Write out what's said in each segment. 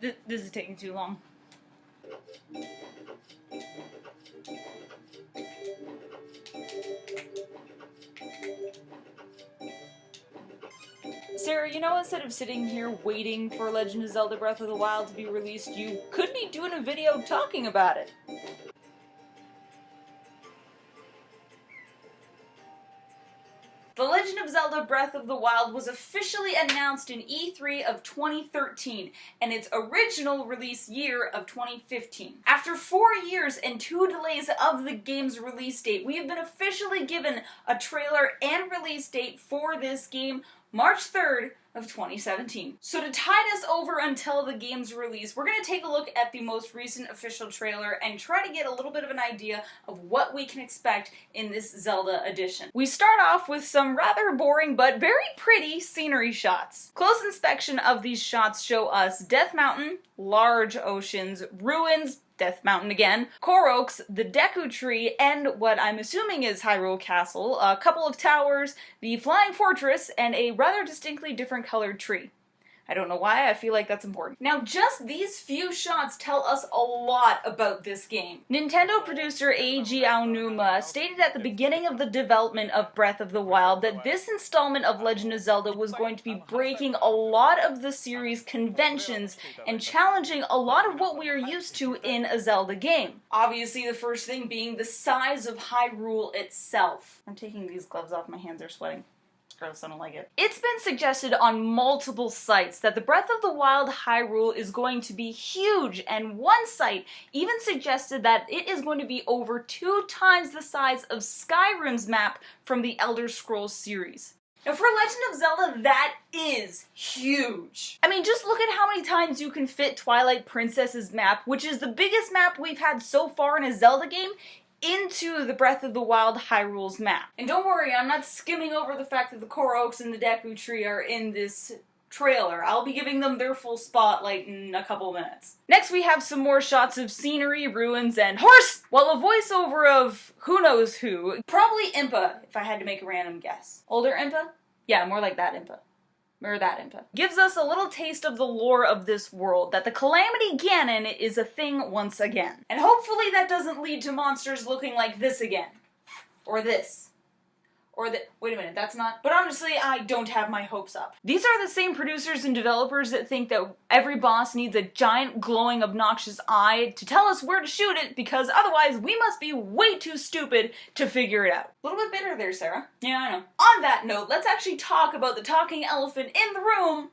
This is taking too long. Sarah, you know, instead of sitting here waiting for Legend of Zelda Breath of the Wild to be released, you could be doing a video talking about it. The Legend of Zelda Breath of the Wild was officially announced in E3 of 2013 and its original release year of 2015. After 4 years and 2 delays of the game's release date, we have been officially given a trailer and release date for this game, March 3rd of 2017. So to tide us over until the game's release, we're going to take a look at the most recent official trailer and try to get a little bit of an idea of what we can expect in this Zelda edition. We start off with some rather boring but very pretty scenery shots. Close inspection of these shots show us Death Mountain, large oceans, ruins, Death Mountain again, Koroks, the Deku Tree, and what I'm assuming is Hyrule Castle, a couple of towers, the Flying Fortress, and a rather distinctly different colored tree. I don't know why, I feel like that's important. Now, just these few shots tell us a lot about this game. Nintendo producer Eiji Aonuma stated at the beginning of the development of Breath of the Wild that this installment of Legend of Zelda was going to be breaking a lot of the series' conventions and challenging a lot of what we are used to in a Zelda game. Obviously, the first thing being the size of Hyrule itself. I'm taking these gloves off, my hands are sweating. Gross, I don't like it. It's been suggested on multiple sites that the Breath of the Wild Hyrule is going to be huge, and one site even suggested that it is going to be over 2 times the size of Skyrim's map from the Elder Scrolls series. Now for Legend of Zelda, that is huge. I mean, just look at how many times you can fit Twilight Princess's map, which is the biggest map we've had so far in a Zelda game, into the Breath of the Wild Hyrule's map. And don't worry, I'm not skimming over the fact that the Koroks and the Deku Tree are in this trailer. I'll be giving them their full spotlight in a couple minutes. Next we have some more shots of scenery, ruins, and horse! Well, a voiceover of who knows who. Probably Impa, if I had to make a random guess. Older Impa? Yeah, more like that Impa. Or that Impa. Gives us a little taste of the lore of this world, that the Calamity Ganon is a thing once again. And hopefully that doesn't lead to monsters looking like this again. Or this. Or the- wait a minute, that's not- But honestly, I don't have my hopes up. These are the same producers and developers that think that every boss needs a giant, glowing, obnoxious eye to tell us where to shoot it, because otherwise we must be way too stupid to figure it out. A little bit bitter there, Sarah. Yeah, I know. On that note, let's actually talk about the talking elephant in the room.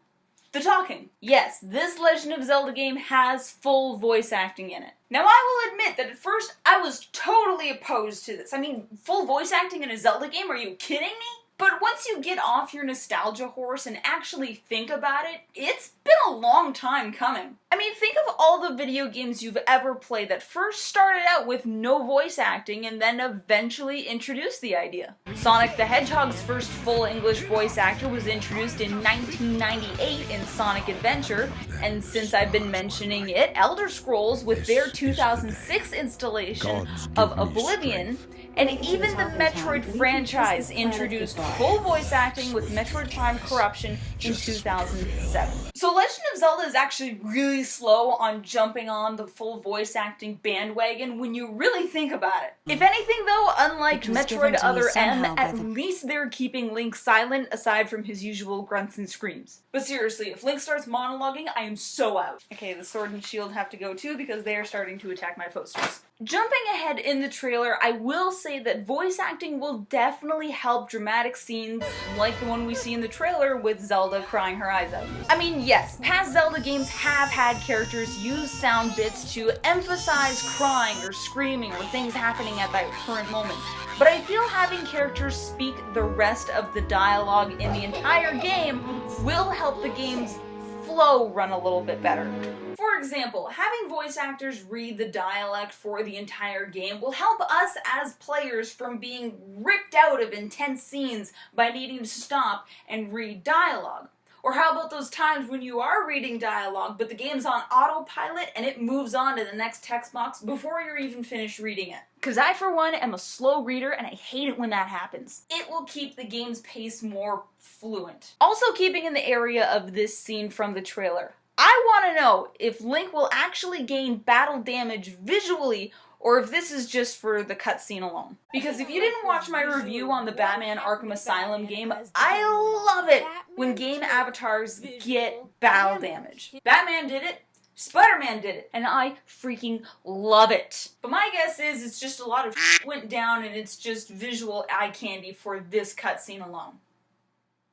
The talking. Yes, this Legend of Zelda game has full voice acting in it. Now I will admit that at first I was totally opposed to this. I mean, full voice acting in a Zelda game? Are you kidding me? But once you get off your nostalgia horse and actually think about it, it's been a long time coming. I mean, think of all the video games you've ever played that first started out with no voice acting and then eventually introduced the idea. Sonic the Hedgehog's first full English voice actor was introduced in 1998 in Sonic Adventure, and since I've been mentioning it, Elder Scrolls with their 2006 installation of Oblivion, and even the Metroid franchise introduced full voice acting with Metroid Prime Corruption in 2007. So Legend of Zelda is actually really slow on jumping on the full voice acting bandwagon when you really think about it. If anything though, unlike Metroid Other M, at least they're keeping Link silent aside from his usual grunts and screams. But seriously, if Link starts monologuing, I am so out. Okay, the sword and shield have to go too because they are starting to attack my posters. Jumping ahead in the trailer, I will say that voice acting will definitely help dramatic scenes like the one we see in the trailer with Zelda crying her eyes out. I mean, yes, past Zelda games have had characters use sound bits to emphasize crying or screaming or things happening at that current moment, but I feel having characters speak the rest of the dialogue in the entire game will help the game's flow run a little bit better. For example, having voice actors read the dialect for the entire game will help us as players from being ripped out of intense scenes by needing to stop and read dialogue. Or how about those times when you are reading dialogue but the game's on autopilot and it moves on to the next text box before you're even finished reading it? Because I, for one, am a slow reader and I hate it when that happens. It will keep the game's pace more fluent. Also keeping in the area of this scene from the trailer, I want to know if Link will actually gain battle damage visually, or if this is just for the cutscene alone. Because if you didn't watch my review on the Batman Arkham Asylum game, I love it when game avatars get battle damage. Batman did it, Spider-Man did it, and I freaking love it. But my guess is it's just a lot of shit went down and it's just visual eye candy for this cutscene alone.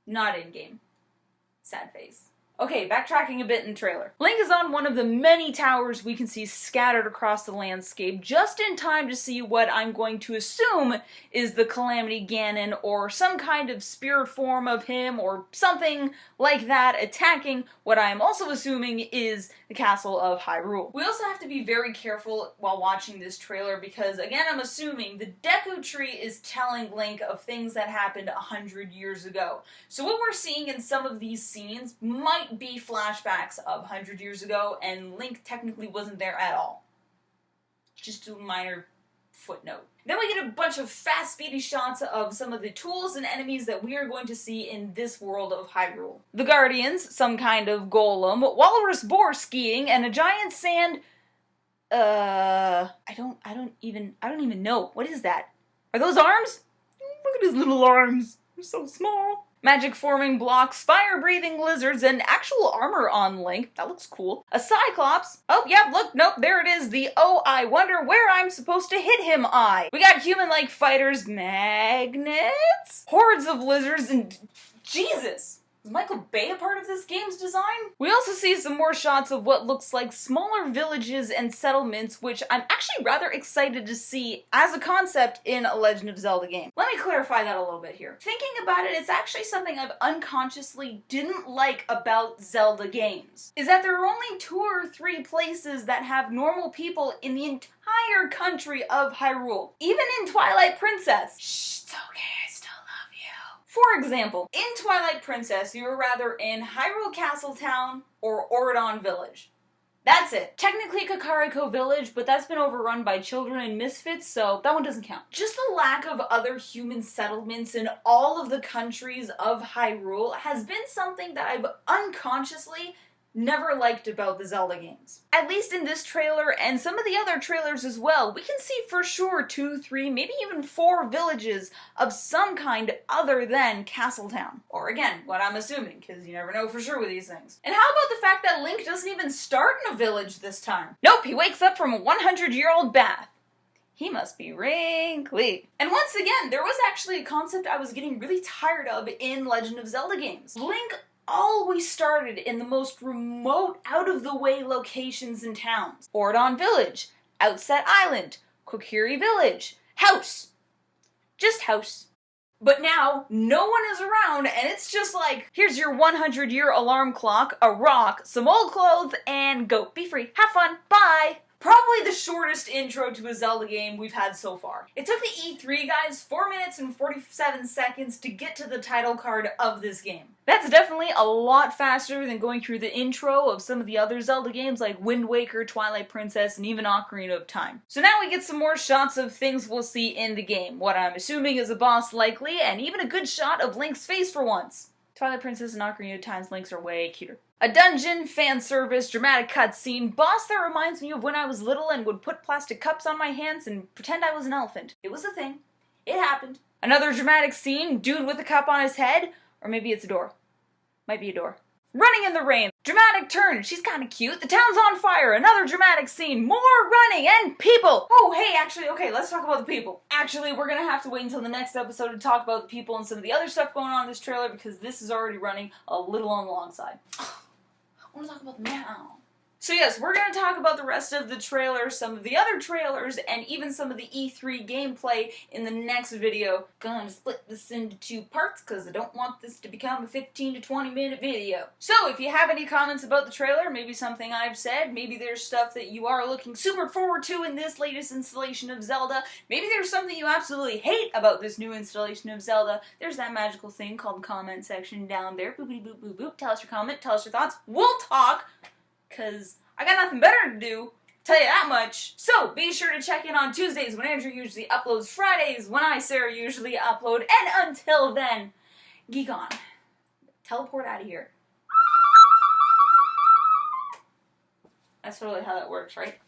Not in-game. Sad face. Okay, backtracking a bit in the trailer. Link is on one of the many towers we can see scattered across the landscape, just in time to see what I'm going to assume is the Calamity Ganon, or some kind of spirit form of him, or something like that, attacking what I am also assuming is the castle of Hyrule. We also have to be very careful while watching this trailer, because again, I'm assuming the Deku Tree is telling Link of things that happened 100 years ago. So what we're seeing in some of these scenes might be flashbacks of 100 years ago, and Link technically wasn't there at all. Just a minor footnote. Then we get a bunch of fast, speedy shots of some of the tools and enemies that we are going to see in this world of Hyrule. The Guardians, some kind of golem, walrus boar skiing, and a giant sand... I don't even know. What is that? Are those arms? Look at his little arms. They're so small. Magic forming blocks, fire-breathing lizards, and actual armor on Link. That looks cool. A Cyclops. Oh, yeah, look, nope, there it is. The "oh, I wonder where I'm supposed to hit him" eye. We got human-like fighters, magnets, hordes of lizards, and Jesus! Is Michael Bay a part of this game's design? We also see some more shots of what looks like smaller villages and settlements, which I'm actually rather excited to see as a concept in a Legend of Zelda game. Let me clarify that a little bit here. Thinking about it, it's actually something I've unconsciously didn't like about Zelda games, is that there are only 2 or 3 places that have normal people in the entire country of Hyrule. Even in Twilight Princess. Shh, it's okay. For example, in Twilight Princess, you were rather in Hyrule Castle Town or Auradon Village. That's it. Technically Kakariko Village, but that's been overrun by children and misfits, so that one doesn't count. Just the lack of other human settlements in all of the countries of Hyrule has been something that I've unconsciously never liked about the Zelda games. At least in this trailer, and some of the other trailers as well, we can see for sure 2, 3, maybe even 4 villages of some kind other than Castletown. Or again, what I'm assuming, because you never know for sure with these things. And how about the fact that Link doesn't even start in a village this time? Nope, he wakes up from a 100-year-old bath. He must be wrinkly. And once again, there was actually a concept I was getting really tired of in Legend of Zelda games. Link always started in the most remote, out-of-the-way locations and towns. Auradon Village, Outset Island, Kokiri Village, house. Just house. But now, no one is around, and it's just like, here's your 100-year alarm clock, a rock, some old clothes, and go. Be free. Have fun. Bye. Probably the shortest intro to a Zelda game we've had so far. It took the E3 guys 4 minutes and 47 seconds to get to the title card of this game. That's definitely a lot faster than going through the intro of some of the other Zelda games like Wind Waker, Twilight Princess, and even Ocarina of Time. So now we get some more shots of things we'll see in the game. What I'm assuming is a boss likely, and even a good shot of Link's face for once. Twilight Princess and Ocarina of Time's Links are way cuter. A dungeon, fan service, dramatic cutscene, boss that reminds me of when I was little and would put plastic cups on my hands and pretend I was an elephant. It was a thing. It happened. Another dramatic scene, dude with a cup on his head, or maybe it's a door. Might be a door. Running in the rain. Dramatic turn. She's kind of cute. The town's on fire. Another dramatic scene. More running and people. Oh, hey, actually, okay, let's talk about the people. Actually, we're gonna have to wait until the next episode to talk about the people and some of the other stuff going on in this trailer because this is already running a little on the long side. I want to talk about them now. So yes, we're going to talk about the rest of the trailer, some of the other trailers, and even some of the E3 gameplay in the next video. Gonna split this into 2 parts because I don't want this to become a 15 to 20 minute video. So if you have any comments about the trailer, maybe something I've said, maybe there's stuff that you are looking super forward to in this latest installation of Zelda, maybe there's something you absolutely hate about this new installation of Zelda, there's that magical thing called the comment section down there. Boopity boop boop boop. Tell us your comment, tell us your thoughts. We'll talk! Because I got nothing better to do, tell you that much. So be sure to check in on Tuesdays when Andrew usually uploads, Fridays when I, Sarah, usually upload, and until then, geek on. Teleport out of here. That's totally how that works, right?